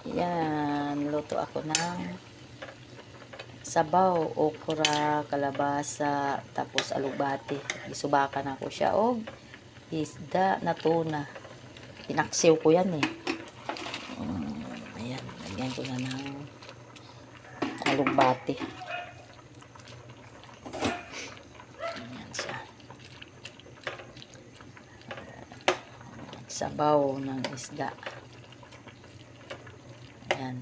Yan, luto ako ng sabaw, okra, kalabasa, tapos alubate. Isubakan ako siya og isda na tuna. Pinaksiw ko yan eh. Ayan, lagyan ko na ng alubate. Ayan siya. Sabaw ng isda. Ayan.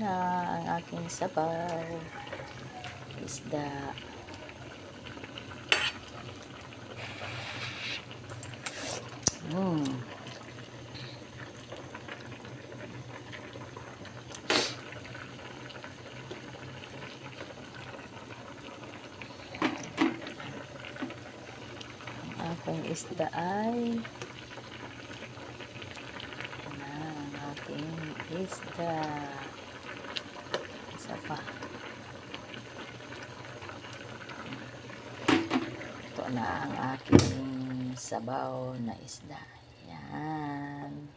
Na ang aking sabaw isda. Ang aking isda ay ang aking isda. Isa pa. Ito na ang aking sabaw na isda. Yan.